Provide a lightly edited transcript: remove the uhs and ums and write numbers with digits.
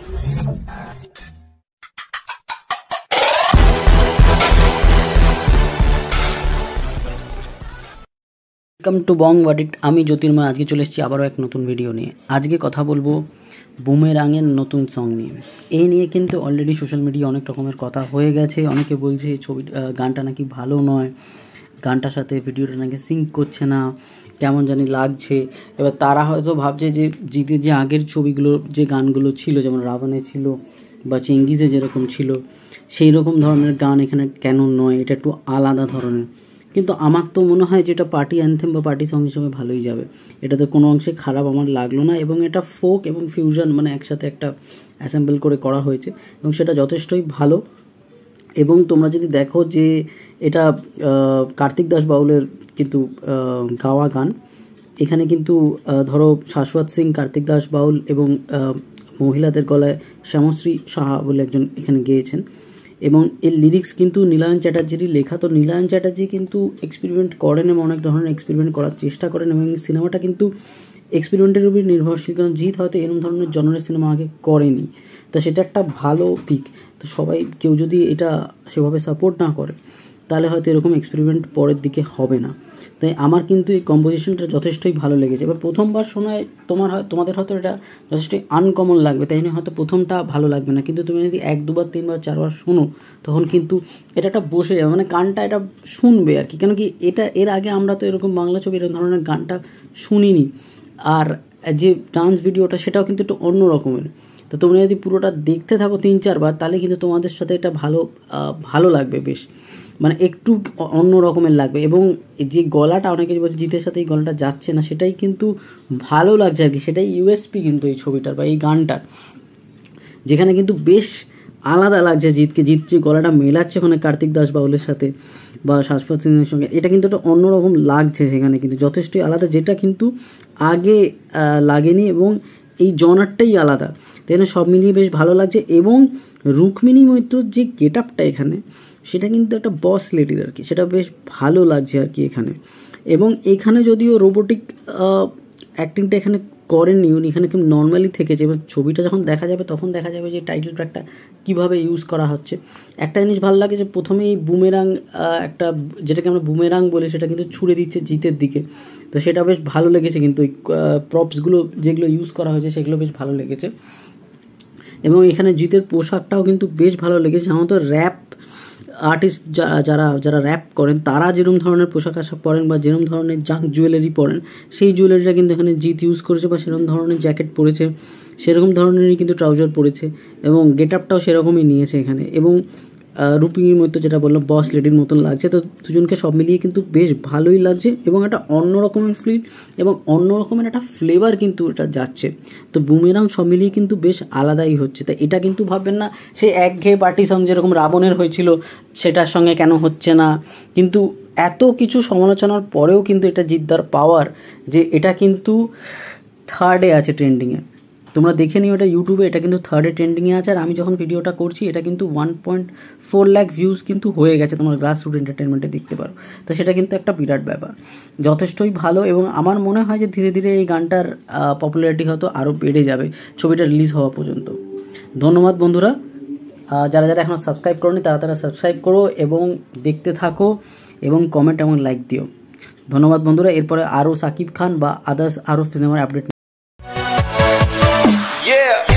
Welcome to Bong verdict. আমি জ্যোতির্ময়। আজকে চলে এসেছি আবারও এক নতুন ভিডিও নিয়ে। আজকে কথা বলবো বুমেরাংয়ের নতুন সং নিয়ে। এই নিয়ে কিন্তু অলরেডি সোশ্যাল মিডিয়া অনেক রকমের কথা হয়ে গেছে। অনেকে বলছে গানটা নাকি ভালো নয়, গানটার সাথে ভিডিওটা নাকি সিঙ্ক করছে না, কেমন জানি লাগছে। এবার তারা হয়তো ভাবছে যে জিতের যে আগের ছবিগুলো, যে গানগুলো ছিল, যেমন রাবণে ছিল বা চেঙ্গিজে যেরকম ছিল, সেই রকম ধরনের গান এখানে কেন নয়, এটা একটু আলাদা ধরনের। কিন্তু আমার তো মনে হয় যে এটা পার্টি অ্যানথেম বা পার্টি সং হিসেবে ভালোই যাবে। এটাতে কোনো অংশে খারাপ আমার লাগলো না, এবং এটা ফোক এবং ফিউশন মানে একসাথে একটা অ্যাসেম্বল করে করা হয়েছে, এবং সেটা যথেষ্টই ভালো। এবং তোমরা যদি দেখো যে এটা কার্তিক দাস বাউলের কিন্তু গাওয়া গান। এখানে কিন্তু ধরো শাশ্বত সিং, কার্তিক দাস বাউল এবং মহিলাদের গলায় শ্যামশ্রী সাহা বলে একজন এখানে গেয়েছেন। এবং এর লিরিক্স কিন্তু নীলায়ন চ্যাটার্জিরই লেখা। তো নীলায়ন চ্যাটার্জি কিন্তু এক্সপেরিমেন্ট করেন এবং অনেক ধরনের এক্সপেরিমেন্ট করার চেষ্টা করেন, এবং সিনেমাটা কিন্তু এক্সপেরিমেন্টের উপর নির্ভরশীল। কারণ জিৎ হয়তো এরকম ধরনের জনরের সিনেমা আগে করেনি, তো সেটা একটা ভালো দিক। তো সবাই কেউ যদি এটা সেভাবে সাপোর্ট না করে তাহলে হয়তো এরকম এক্সপেরিমেন্ট পরের দিকে হবে না। তাই আমার কিন্তু এই কম্পোজিশনটা যথেষ্টই ভালো লেগেছে। এবার প্রথমবার শোনায় তোমাদের হয়তো এটা যথেষ্টই আনকমন লাগবে, তাই নিয়ে হয়তো প্রথমটা ভালো লাগবে না। কিন্তু তুমি যদি 1, 2, 3, 4 শোনো তখন কিন্তু এটা একটা বসে যাবে, মানে গানটা এটা শুনবে আর কি। কেন কি এটা এর আগে আমরা তো এরকম বাংলা ছবি এরকম ধরনের গানটা শুনিনি। আর যে ডান্স ভিডিওটা সেটাও কিন্তু একটু অন্য রকমের। তো তোমরা যদি পুরোটা দেখতে থাকো 3-4 বার তাহলে কিন্তু তোমাদের সাথে এটা ভালো লাগবে, বেশ মানে একটু অন্য রকমের লাগবে। এবং যে গলাটা অনেকে বলছে জিতের সাথে এই গলাটা যাচ্ছে না, সেটাই কিন্তু ভালো লাগছে আর কি। সেটাই ইউএসপি কিন্তু এই ছবিটার বা এই গানটার, যেখানে কিন্তু বেশ আলাদা লাগছে জিতকে। জিত যে গলাটা মেলাচ্ছে ওখানে কার্তিক দাস বাউলের সাথে বা শাশ্বত সিংয়ের সঙ্গে, এটা কিন্তু একটা অন্যরকম লাগছে সেখানে, কিন্তু যথেষ্টই আলাদা, যেটা কিন্তু আগে লাগেনি। এবং এই জনারটাই আলাদা, তাই না? সব মিলিয়ে বেশ ভালো লাগছে। এবং রুক্মিণী মৈত্রর যে গেট আপটা এখানে, সেটা কিন্তু একটা বস লেডির আর কি, সেটা বেশ ভালো লাগছে আর কি এখানে। এবং এখানে যদিও রোবোটিক অ্যাক্টিংটা এখানে করেননি উনি, এখানে খুব নর্মালি থেকেছে। এবার ছবিটা যখন দেখা যাবে তখন দেখা যাবে যে টাইটেল ট্র্যাকটা কীভাবে ইউজ করা হচ্ছে। একটা জিনিস ভালো লাগে যে প্রথমেই বুমেরাং, একটা যেটাকে আমরা বুমেরাং বলি, সেটা কিন্তু ছুঁড়ে দিচ্ছে জিতের দিকে। তো সেটা বেশ ভালো লেগেছে, কিন্তু ওই প্রপসগুলো যেগুলো ইউজ করা হয়েছে সেগুলো বেশ ভালো লেগেছে। এবং এখানে জিতের পোশাকটাও কিন্তু বেশ ভালো লেগেছে। সাধারণত র্যাপ আর্টিস্ট যারা র্যাপ করেন তারা যেরকম ধরনের পোশাক আশাক পরেন বা যেরকম ধরনের জাঙ্ক জুয়েলারি পরেন, সেই জুয়েলারিটা কিন্তু এখানে জিৎ ইউজ করেছে, বা সেরকম ধরনের জ্যাকেট পরেছে, সেরকম ধরনেরই কিন্তু ট্রাউজার পরেছে, এবং গেট আপটাও সেরকমই নিয়েছে এখানে। এবং রুক্মিণীর মতো যেটা বললাম বস লেডির মতন লাগছে। তো দুজনকে সব মিলিয়ে কিন্তু বেশ ভালোই লাগছে, এবং একটা অন্য রকমের ফিল এবং অন্য রকমের একটা ফ্লেভার কিন্তু এটা যাচ্ছে। তো বুমেরাং সব মিলিয়ে কিন্তু বেশ আলাদাই হচ্ছে। তাই এটা কিন্তু ভাববেন না সেই একঘেয়ে পার্টি সং যেরকম রাবণের হয়েছিল সেটার সঙ্গে কেন হচ্ছে না। কিন্তু এত কিছু সমালোচনার পরেও কিন্তু এটা জিদ্দার পাওয়ার যে এটা কিন্তু 3rd-এ আছে ট্রেন্ডিংয়ে। তোমরা দেখে নিও এটা ইউটিউবে, এটা কিন্তু 3rd-এ ট্রেন্ডিংয়ে আছে। আর আমি যখন ভিডিওটা করছি এটা কিন্তু 1.4 লাখ ভিউজ কিন্তু হয়ে গেছে, তোমরা গ্রাসরুট এন্টারটেনমেন্টে দেখতে পারো। তো সেটা কিন্তু একটা বিরাট ব্যাপার, যথেষ্টই ভালো। এবং আমার মনে হয় যে ধীরে ধীরে এই গানটার পপুলারিটি হয়তো আরও বেড়ে যাবে ছবিটা রিলিজ হওয়া পর্যন্ত। ধন্যবাদ বন্ধুরা, যারা যারা এখনও সাবস্ক্রাইব করোনি তারা সাবস্ক্রাইব করো এবং দেখতে থাকো এবং কমেন্ট এবং লাইক দিও। ধন্যবাদ বন্ধুরা। এরপরে আরও সাকিব খান বা আদার্স আরও সিনেমার আপডেট। Yeah.